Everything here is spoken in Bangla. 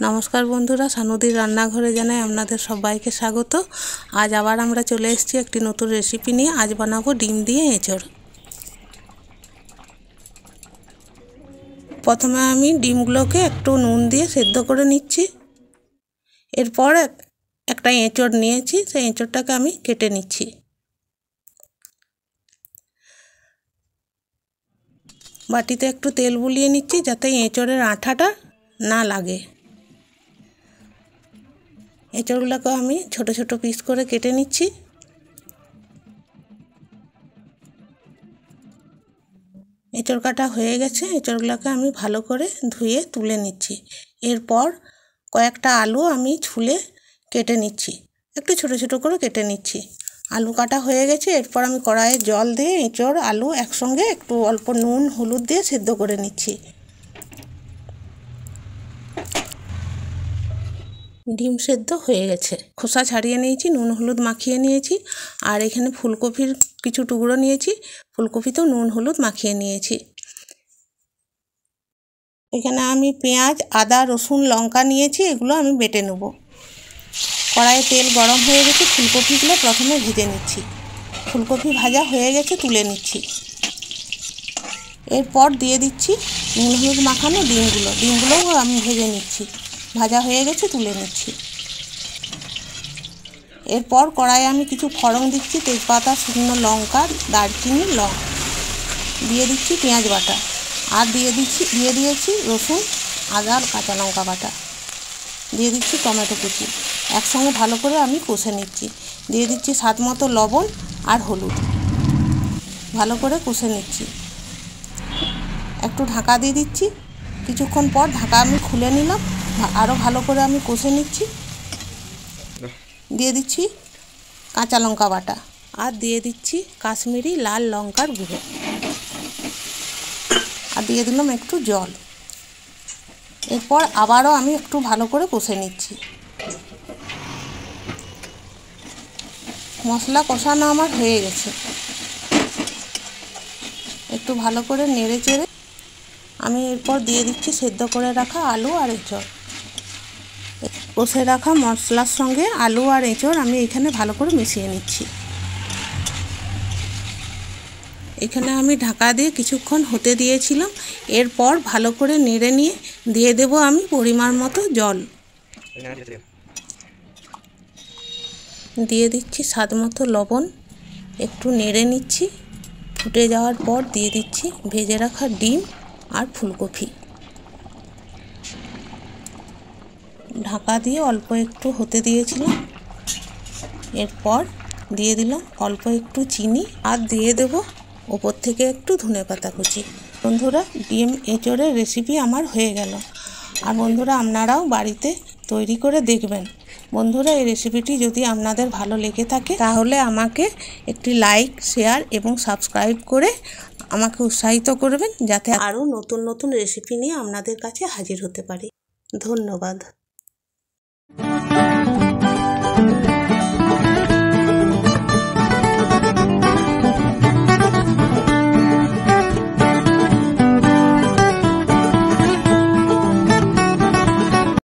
নমস্কার বন্ধুরা, সানুদির রান্নাঘরে জানাই আপনাদের সবাইকে স্বাগত। আজ আবার আমরা চলে এসেছি একটি নতুন রেসিপি নিয়ে। আজ বানাবো ডিম দিয়ে এঁচড়। প্রথমে আমি ডিমগুলোকে একটু নুন দিয়ে সেদ্ধ করে নিচ্ছি। এরপর একটা এঁচড় নিয়েছি, সেই এঁচড়টাকে আমি কেটে নিচ্ছি। বাটিতে একটু তেল বুলিয়ে নিচ্ছি যাতে এঁচড়ের আঠাটা না লাগে। এঁচড়গুলোকে আমি ছোট ছোট পিস করে কেটে নিচ্ছি। এঁচড় কাটা হয়ে গেছে। এঁচড়গুলোকে আমি ভালো করে ধুয়ে তুলে নিচ্ছি। এরপর কয়েকটা আলু আমি ছুলে কেটে নিচ্ছি, একটু ছোট ছোট করে কেটে নিচ্ছি। আলু কাটা হয়ে গেছে। এরপর আমি কড়াইয়ে জল দিয়ে এঁচড় আলু একসঙ্গে একটু অল্প নুন হলুদ দিয়ে সেদ্ধ করে নিচ্ছি। ডিম সেদ্ধ হয়ে গেছে, খোসা ছাড়িয়ে নিয়েছি, নুন হলুদ মাখিয়ে নিয়েছি। আর এখানে ফুলকপির কিছু টুকরো নিয়েছি, ফুলকপিতেও নুন হলুদ মাখিয়ে নিয়েছি। এখানে আমি পেঁয়াজ, আদা, রসুন, লঙ্কা নিয়েছি, এগুলো আমি বেটে নেব। কড়াইয়ে তেল গরম হয়ে গেছে, ফুলকপিগুলো প্রথমে ভেজে নিচ্ছি। ফুলকপি ভাজা হয়ে গেছে, তুলে নিচ্ছি। এরপর দিয়ে দিচ্ছি নুন হলুদ মাখানো ডিমগুলোও আমি ভেজে নিচ্ছি। ভাজা হয়ে গেছে, তুলে নিচ্ছি। এরপর কড়াইয়ে আমি কিছু ফোড়ন দিচ্ছি, তেজপাতা, শুকনো লঙ্কা, দারচিনি, লং দিয়ে দিচ্ছি, পেঁয়াজ বাটা আর দিয়ে দিয়েছি রসুন, আদা আর কাঁচা লঙ্কা বাটা, দিয়ে দিচ্ছি টমেটো কুচি। একসঙ্গে ভালো করে আমি কষে নিচ্ছি। দিয়ে দিচ্ছি স্বাদ মতো লবণ আর হলুদ, ভালো করে কষে নিচ্ছি। একটু ঢাকা দিয়ে দিচ্ছি। কিছুক্ষণ পর ঢাকা আমি খুলে নিলাম, আরও ভালো করে আমি কষে নিচ্ছি। দিয়ে দিচ্ছি কাঁচা লঙ্কা বাটা আর দিয়ে দিচ্ছি কাশ্মীরি লাল লঙ্কার গুঁড়ো আর দিয়ে দিলাম একটু জল। এরপর আবারও আমি একটু ভালো করে কষে নিচ্ছি। মশলা কষানো আমার হয়ে গেছে। একটু ভালো করে নেড়ে চেড়ে আমি এরপর দিয়ে দিচ্ছি সেদ্ধ করে রাখা আলু আর এঁচড়। কষে রাখা মশলার সঙ্গে আলু আর এঁচড় আমি এখানে ভালো করে মিশিয়ে নিচ্ছি। এখানে আমি ঢাকা দিয়ে কিছুক্ষণ হতে দিয়েছিলাম। এরপর ভালো করে নেড়ে নিয়ে দিয়ে দেব আমি পরিমাণ মতো জল। দিয়ে দিচ্ছি স্বাদ মতো লবণ। একটু নেড়ে নিচ্ছি। ফুটে যাওয়ার পর দিয়ে দিচ্ছি ভেজে রাখা ডিম আর ফুলকপি। ঢাকা দিয়ে অল্প একটু হতে দিয়েছিলাম। এরপর দিয়ে দিলাম অল্প একটু চিনি আর দিয়ে দেব ওপর থেকে একটু ধনেপাতা কুচি। বন্ধুরা, ডিম এঁচড়ের রেসিপি আমার হয়ে গেল। আর বন্ধুরা, আপনারাও বাড়িতে তৈরি করে দেখবেন। বন্ধুরা, এই রেসিপিটি যদি আপনাদের ভালো লেগে থাকে তাহলে আমাকে একটি লাইক, শেয়ার এবং সাবস্ক্রাইব করে আমাকে উৎসাহিত করবেন, যাতে আরও নতুন নতুন রেসিপি নিয়ে আপনাদের কাছে হাজির হতে পারি। ধন্যবাদ।